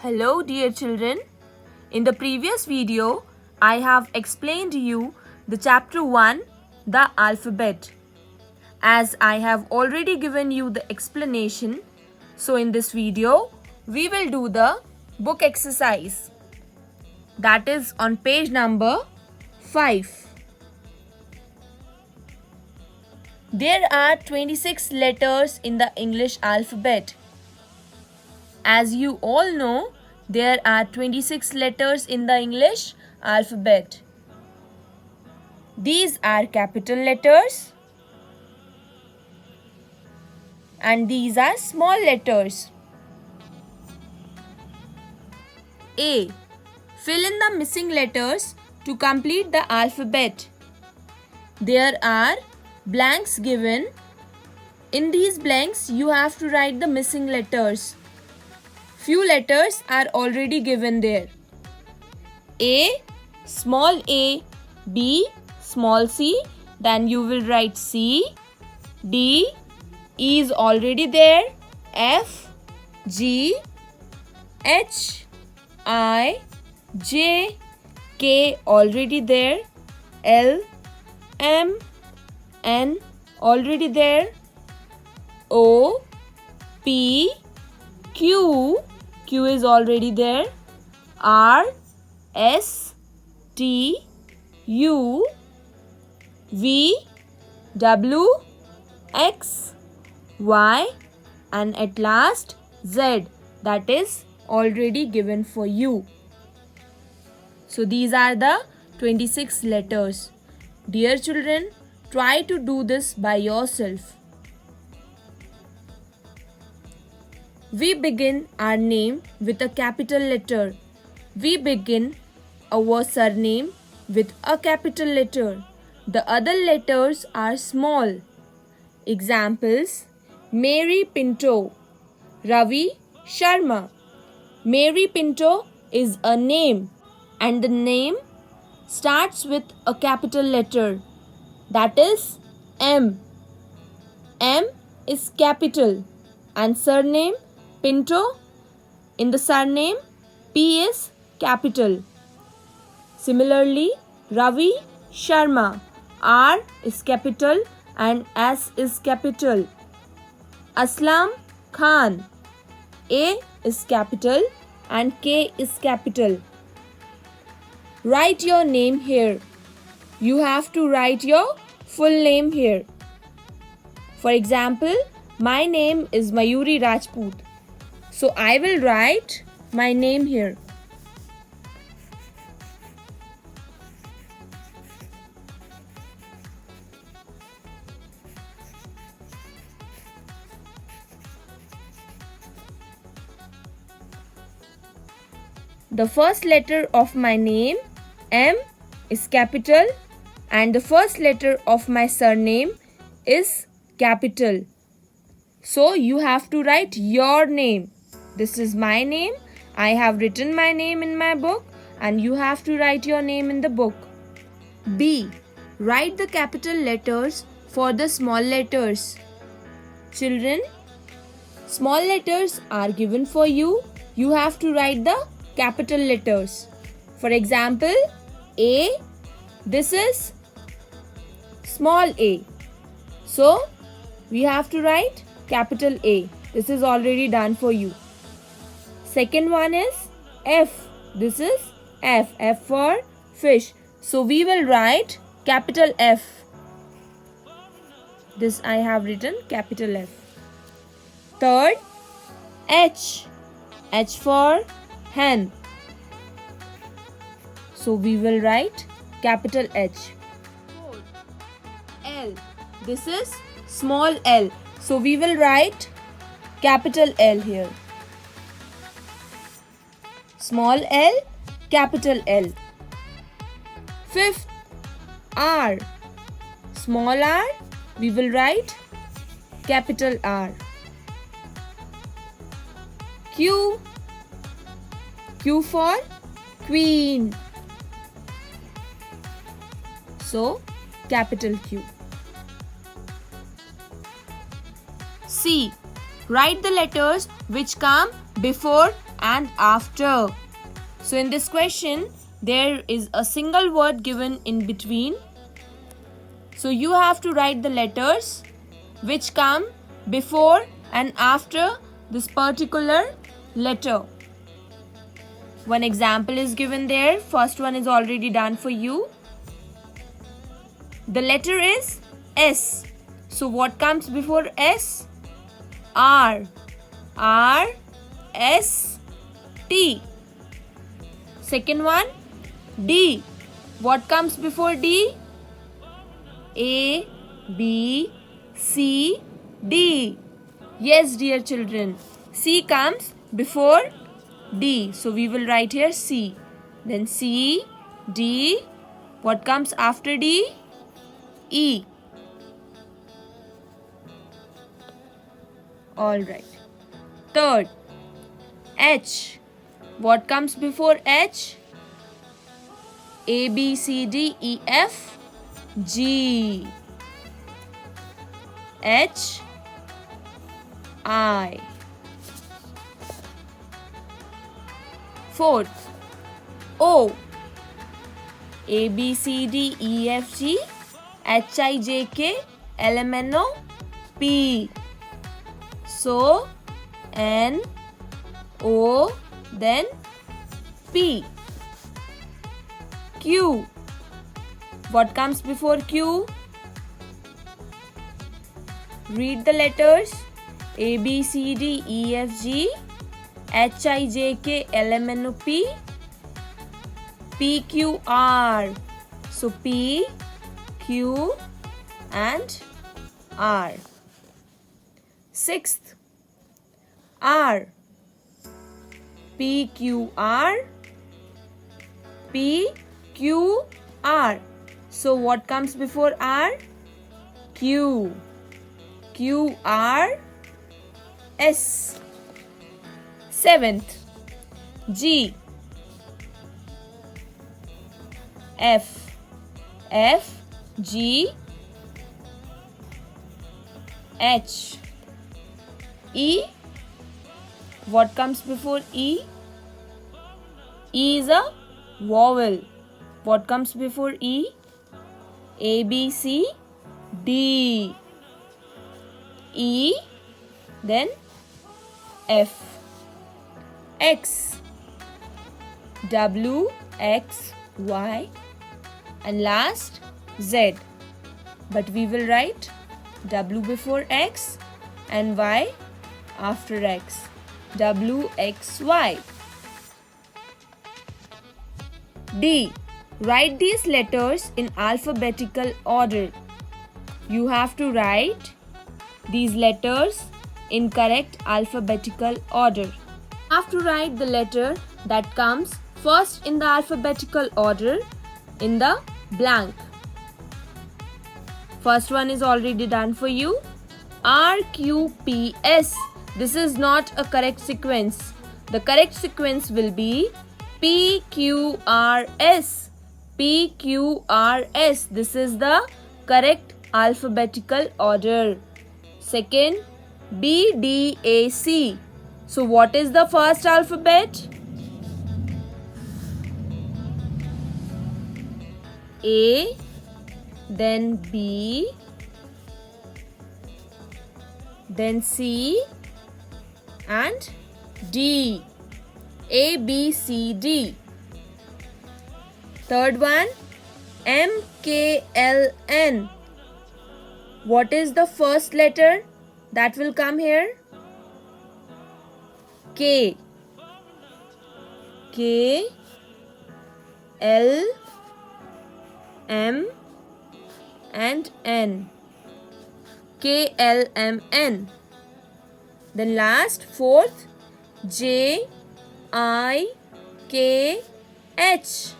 Hello dear children. In the previous video, I have explained you the chapter 1, the alphabet. As I have already given you the explanation, so in this video, we will do the book exercise. That is on page number 5. There are 26 letters in the English alphabet. As you all know, there are 26 letters in the English alphabet. These are capital letters and these are small letters. A. Fill in the missing letters to complete the alphabet. There are blanks given. In these blanks, you have to write the missing letters. Few letters are already given there. A, small a, B, small c, then you will write C, D, E is already there, F, G, H, I, J, K already there, L, M, N already there, O, P, Q is already there, R, S, T, U, V, W, X, Y and at last Z, that is already given for you. So these are the 26 letters. Dear children, try to do this by yourself. We begin our name with a capital letter. We begin our surname with a capital letter. The other letters are small. Examples: Mary Pinto, Ravi Sharma. Mary Pinto is a name and the name starts with a capital letter. That is M. M is capital and surname Pinto, in the surname P is capital. Similarly, Ravi Sharma, R is capital and S is capital. Aslam Khan, A is capital and K is capital. Write your name here. You have to write your full name here. For example, my name is Mayuri Rajput. So I will write my name here. The first letter of my name, M, is capital and the first letter of my surname is capital. So you have to write your name. This is my name. I have written my name in my book and you have to write your name in the book. B. Write the capital letters for the small letters. Children, small letters are given for you. You have to write the capital letters. For example, A, this is small a. So, we have to write capital A. This is already done for you. Second one is F. This is F. F for fish. So, we will write capital F. This I have written capital F. Third, H. H for hen. So we will write capital H. Fourth, L. This is small l. So we will write capital L here. Small l, capital L. Fifth, R. Small r, we will write capital R. Q. Q for queen. So, capital Q. C. Write the letters which come before and after. So in this question, there is a single word given in between. So you have to write the letters which come before and after this particular letter. One example is given there. First one is already done for you. The letter is S. So what comes before S? R. R, S, T. Second one, D. What comes before D? A, B, C, D. Yes, dear children. C comes before D. So we will write here C. Then C, D. What comes after D? E. Alright. Third, H. What comes before H? A, B, C, D, E, F, G. H, I. Fourth, O. A, B, C, D, E, F, G, H, I, J, K, L, M, N, O, P. So, N, O, then P. Q. What comes before Q? Read the letters. A, B, C, D, E, F, G, H, I, J, K, L, M, N, O, P, P, Q, R. So P, Q and R. Sixth, R. P, Q, R, P, Q, R. So what comes before R? Q. Q, R, S. Seventh, G. F. F, G, H. E. What comes before E? E is a vowel. What comes before E? A, B, C, D. E, then F. X. W, X, Y, and last Z. But we will write W before X and Y after X. W, X, Y. D. Write these letters in alphabetical order. You have to write these letters in correct alphabetical order. You have to write the letter that comes first in the alphabetical order in the blank. First one is already done for you. R, Q, P, S. This is not a correct sequence. The correct sequence will be P, Q, R, S. P, Q, R, S. This is the correct alphabetical order. Second, B, D, A, C. So what is the first alphabet? A, then B, then C and D. A, B, C, D. Third one, M, K, L, N. What is the first letter that will come here? K. K, L, M and N. K, L, M, N. Then last, fourth, J, I, K, H.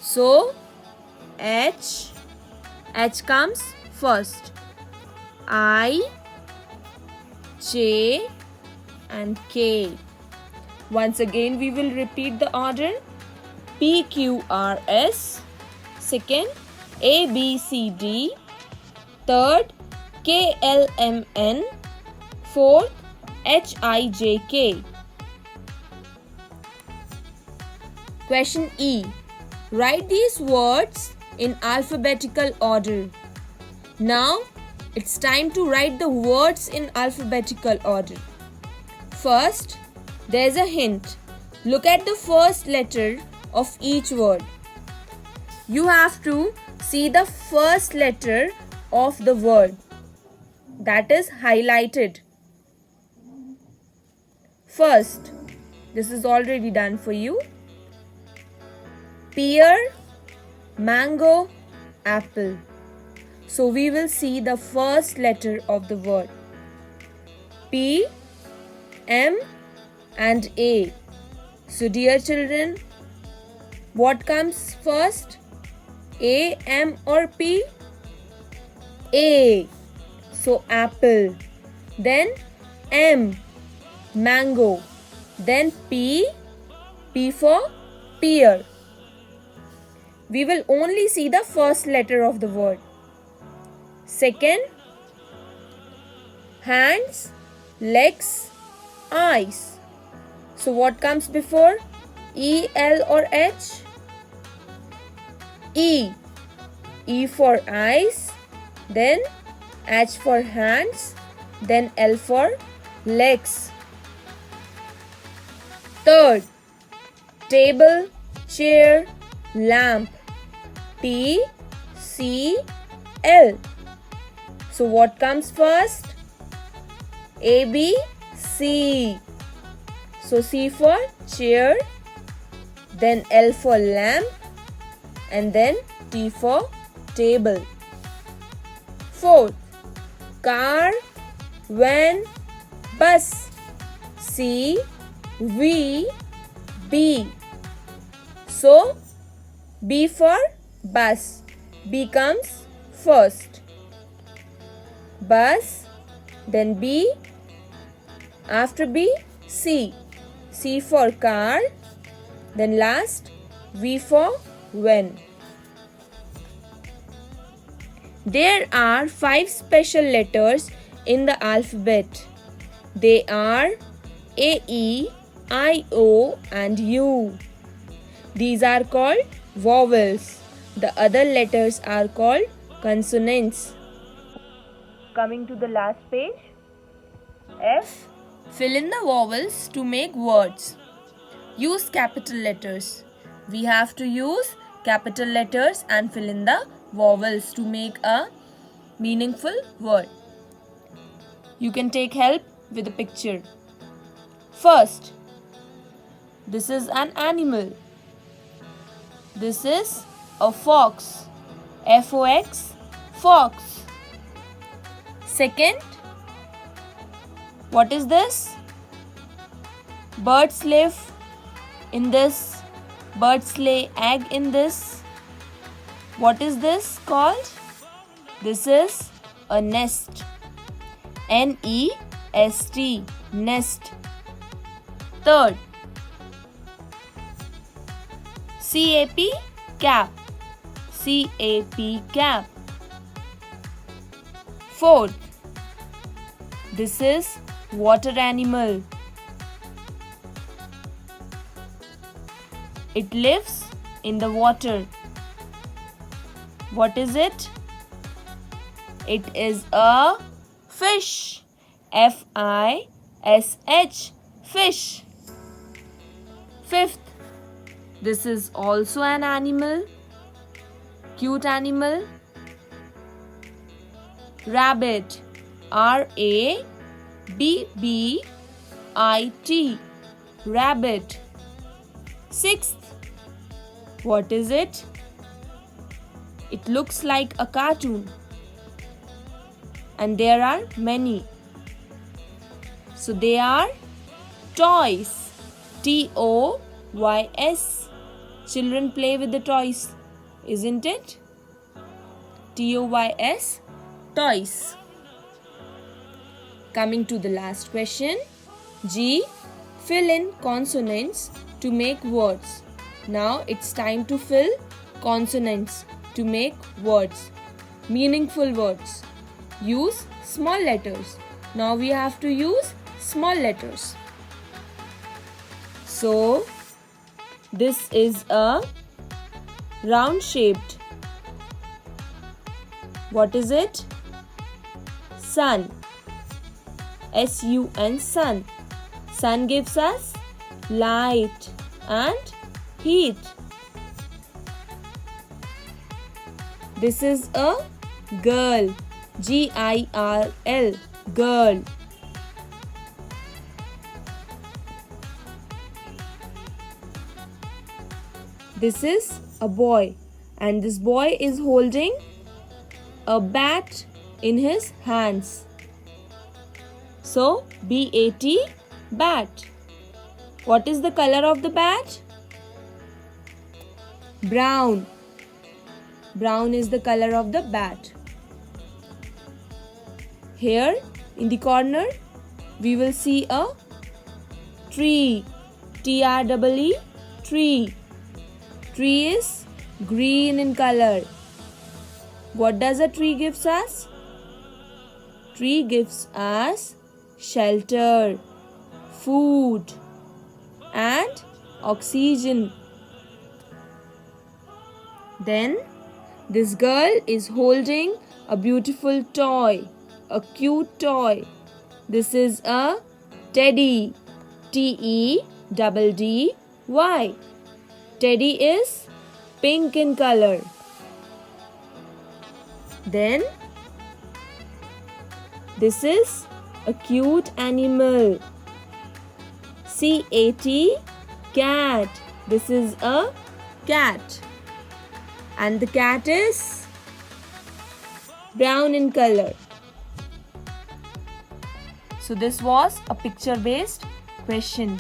So, H comes first. I, J and K. Once again we will repeat the order. P, Q, R, S. Second, A, B, C, D. Third, K, L, M, N. Fourth, H, I, J, K. Question E. Write these words in alphabetical order. Now, it's time to write the words in alphabetical order. First, there's a hint. Look at the first letter of each word. You have to see the first letter of the word that is highlighted. First, this is already done for you. Pear, mango, apple. So we will see the first letter of the word. P, M and A. So dear children, what comes first? A, M or P? A. So apple. Then M, mango. Then P, P for pear. We will only see the first letter of the word. Second, hands, legs, eyes. So what comes before? E, L or H? E. E for eyes, then H for hands, then L for legs. Third, table, chair, lamp. T, C, L. So what comes first? A, B, C. So C for chair, then L for lamp, and then T for table. Fourth, car, van, bus. C, V, B. So B for bus. B comes first. Bus, then B, after B, C. C for car, then last V for van. There are 5 special letters in the alphabet. They are A, E, I, O and U. These are called vowels. The other letters are called consonants. Coming to the last page. F. Fill in the vowels to make words. Use capital letters. We have to use capital letters and fill in the vowels to make a meaningful word. You can take help with a picture. First, this is an animal. This is a fox. F-O-X, fox. Second, what is this? Birds live in this. Birds lay egg in this. What is this called? This is a nest. N-E-S-T, nest. Third, C-A-P, cap. C-A-P, cap. Fourth, this is water animal. It lives in the water. What is it? It is a fish. F-I-S-H, fish. Fifth, this is also an animal. Cute animal. Rabbit. R-A-B-B-I-T. Rabbit. Sixth, what is it? It looks like a cartoon. And there are many. So they are toys. T-O-Y-S. Children play with the toys, isn't it? T-O-Y-S, toys. Coming to the last question. G. Fill in consonants to make words. Now it's time to fill consonants to make words. Meaningful words. Use small letters. Now we have to use small letters. So This is a round shaped. What is it? Sun. S-U-N, sun. Sun gives us light and heat. This is a girl. G-I-R-L, girl. This is a boy, and this boy is holding a bat in his hands. So, B-A-T, bat. What is the color of the bat? Brown. Brown is the color of the bat. Here in the corner, we will see a tree. T-R-E-E, tree. Tree is green in color. What does a tree gives us? Tree gives us shelter, food, and oxygen. Then this girl is holding a beautiful toy, a cute toy. This is a teddy. T-E-D-D-Y. Teddy is pink in color. Then this is a cute animal. C-A-T, cat. This is a cat. And the cat is brown in color. So this was a picture-based question.